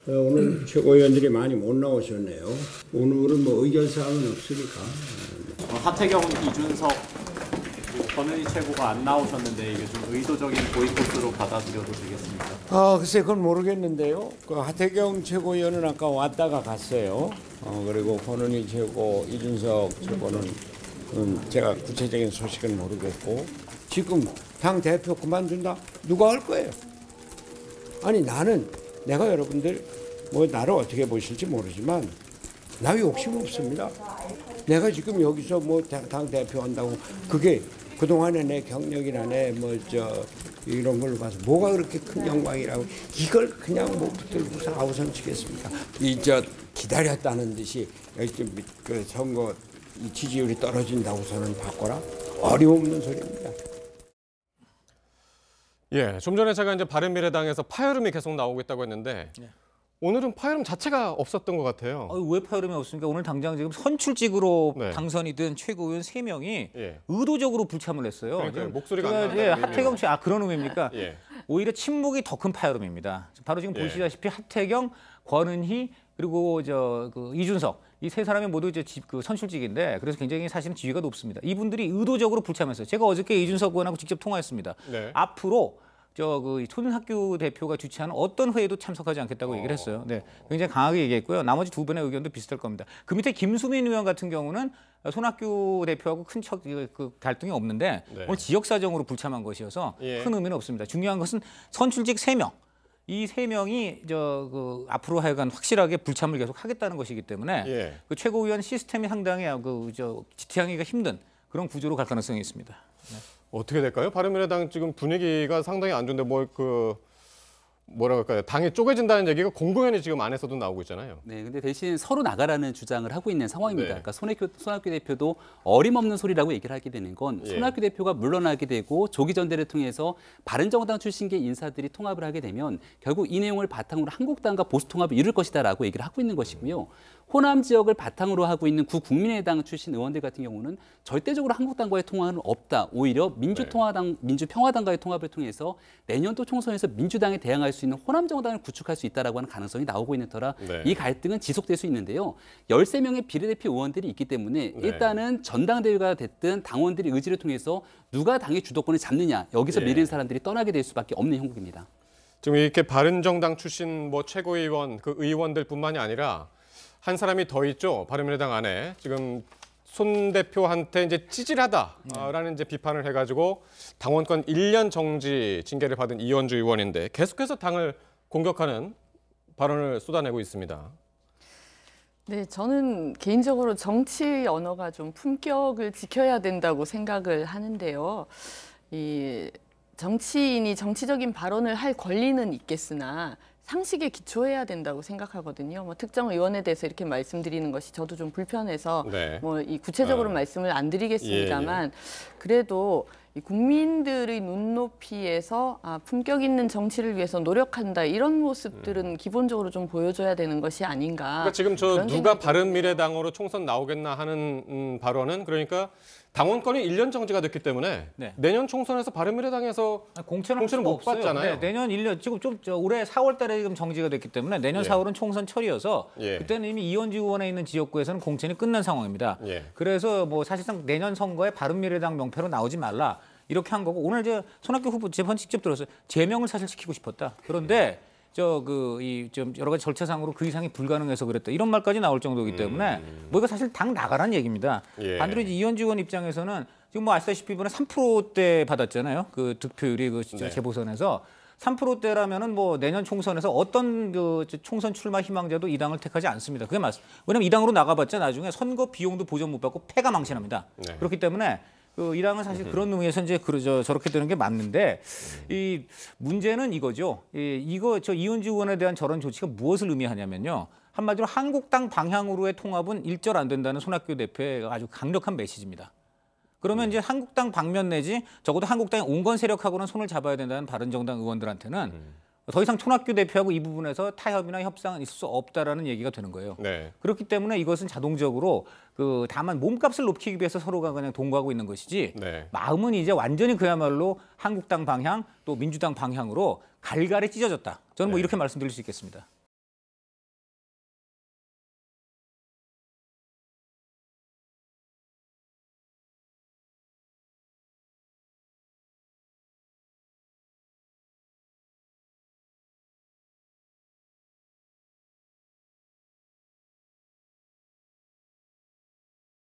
오늘 최고위원들이 많이 못 나오셨네요. 오늘은 뭐 의견사항은 없으니까. 하태경, 이준석, 권은희 최고가 안 나오셨는데 이게 좀 의도적인 보이콧으로 받아들여도 되겠습니까? 글쎄 그건 모르겠는데요. 그 하태경 최고위원은 아까 왔다가 갔어요. 그리고 권은희 최고, 이준석 최고는 제가 구체적인 소식은 모르겠고 지금 당 대표 그만둔다? 누가 할 거예요? 아니 내가 여러분들 뭐 나를 어떻게 보실지 모르지만 나 욕심 없습니다. 내가 지금 여기서 뭐 당 대표 한다고 그게 그동안에 내 경력이나 내 이런 걸로 봐서 뭐가 그렇게 큰 영광이라고 이걸 그냥 못 붙들고서 아우성 치겠습니까? 기다렸다는 듯이 그 선거 지지율이 떨어진다고서는 바꿔라? 어림없는 소리입니다. 예, 좀 전에 제가 이제 바른미래당에서 파열음이 계속 나오고 있다고 했는데 네. 오늘은 파열음 자체가 없었던 것 같아요. 왜 파열음이 없습니까? 오늘 당장 지금 선출직으로 네. 당선이 된 최고위원 3명이 예. 의도적으로 불참을 했어요. 그러니까요. 목소리가 안 나요. 예, 하태경 씨, 그런 의미입니까? 예. 오히려 침묵이 더 큰 파열음입니다. 바로 지금 예. 보시다시피 하태경, 권은희 그리고 이준석 이 세 사람이 모두 그 선출직인데 그래서 굉장히 사실은 지위가 높습니다. 이분들이 의도적으로 불참했어요. 제가 어저께 이준석 의원하고 직접 통화했습니다. 네. 앞으로 초등학교 대표가 주최하는 어떤 회의도 참석하지 않겠다고 얘기를 했어요. 네, 굉장히 강하게 얘기했고요. 나머지 두 분의 의견도 비슷할 겁니다. 그 밑에 김수민 의원 같은 경우는 손학규 대표하고 큰 갈등이 없는데 네. 오늘 지역 사정으로 불참한 것이어서 예. 큰 의미는 없습니다. 중요한 것은 선출직 3명. 이 3명이 앞으로 하여간 확실하게 불참을 계속 하겠다는 것이기 때문에 예. 그 최고위원 시스템이 상당히 지탱하기가 힘든 그런 구조로 갈 가능성이 있습니다. 네. 어떻게 될까요? 바른미래당 지금 분위기가 상당히 안 좋은데 뭐라 그럴까요? 당이 쪼개진다는 얘기가 공공연히 지금 안에서도 나오고 있잖아요. 네, 근데 대신 서로 나가라는 주장을 하고 있는 상황입니다. 네. 그러니까 손학규 대표도 어림없는 소리라고 얘기를 하게 되는 건 예. 손학규 대표가 물러나게 되고 조기 전대를 통해서 바른정당 출신계 인사들이 통합을 하게 되면 결국 이 내용을 바탕으로 한국당과 보수 통합을 이룰 것이다라고 얘기를 하고 있는 것이고요. 호남 지역을 바탕으로 하고 있는 국민의당 출신 의원들 같은 경우는 절대적으로 한국당과의 통합은 없다. 오히려 민주평화당과의 통합을 통해서 내년도 총선에서 민주당에 대항할 수 있는 호남 정당을 구축할 수 있다라고 하는 가능성이 나오고 있는 터라 네. 이 갈등은 지속될 수 있는데요. 13명의 비례대표 의원들이 있기 때문에 네. 일단은 전당대회가 됐든 당원들의 의지를 통해서 누가 당의 주도권을 잡느냐 여기서 예. 밀리는 사람들이 떠나게 될 수밖에 없는 형국입니다. 지금 이렇게 바른정당 출신 최고위원 그 의원들뿐만이 아니라 한 사람이 더 있죠. 바른미래당 안에 지금 손 대표한테 이제 찌질하다라는 이제 비판을 해가지고 당원권 1년 정지 징계를 받은 이현주 의원인데 계속해서 당을 공격하는 발언을 쏟아내고 있습니다. 네, 저는 개인적으로 정치 언어가 좀 품격을 지켜야 된다고 생각을 하는데요. 이 정치인이 정치적인 발언을 할 권리는 있겠으나 상식에 기초해야 된다고 생각하거든요. 뭐 특정 의원에 대해서 이렇게 말씀드리는 것이 저도 좀 불편해서 네. 이 구체적으로 말씀을 안 드리겠습니다만 그래도 이 국민들의 눈높이에서 품격 있는 정치를 위해서 노력한다 이런 모습들은 기본적으로 좀 보여줘야 되는 것이 아닌가. 그러니까 지금 누가 바른미래당으로 총선 나오겠나 하는 발언은 그러니까 당원권이 1년 정지가 됐기 때문에 네. 내년 총선에서 바른미래당에서 공천을 못 없어요. 받잖아요. 네, 내년 1년 지금 올해 4월 달에 지금 정지가 됐기 때문에 내년 예. 4월은 총선철이어서 예. 그때는 이미 이원주 의원에 있는 지역구에서는 공천이 끝난 상황입니다. 예. 그래서 사실상 내년 선거에 바른미래당 명패로 나오지 말라 이렇게 한 거고 오늘 손학규 후보 재판 직접 들었어요. 제명을 사실 시키고 싶었다. 그런데 좀 여러 가지 절차상으로 그 이상이 불가능해서 그랬다. 이런 말까지 나올 정도이기 때문에 이거 사실 당 나가라는 얘기입니다. 예. 반대로 이현주 의원 입장에서는 지금 아시다시피 이번에 3%대 받았잖아요. 그 득표율이 네. 재보선에서 3%대라면은 내년 총선에서 어떤 총선 출마 희망자도 이 당을 택하지 않습니다. 그게 맞습니다. 왜냐면 이 당으로 나가봤자 나중에 선거 비용도 보전 못 받고 패가 망신합니다. 네. 그렇기 때문에 이 당은 사실 그런 의미에서 이제 저렇게 되는 게 맞는데 이 문제는 이거죠. 이현주 의원에 대한 저런 조치가 무엇을 의미하냐면요. 한마디로 한국당 방향으로의 통합은 일절 안 된다는 손학규 대표의 아주 강력한 메시지입니다. 그러면 이제 한국당 방면 내지 적어도 한국당의 온건 세력하고는 손을 잡아야 된다는 바른정당 의원들한테는 더 이상 손학규 대표하고 이 부분에서 타협이나 협상은 있을 수 없다라는 얘기가 되는 거예요. 네. 그렇기 때문에 이것은 자동적으로 다만 몸값을 높이기 위해서 서로가 그냥 동거하고 있는 것이지 네. 마음은 이제 완전히 그야말로 한국당 방향 또 민주당 방향으로 갈갈이 찢어졌다. 저는 네. 이렇게 말씀드릴 수 있겠습니다.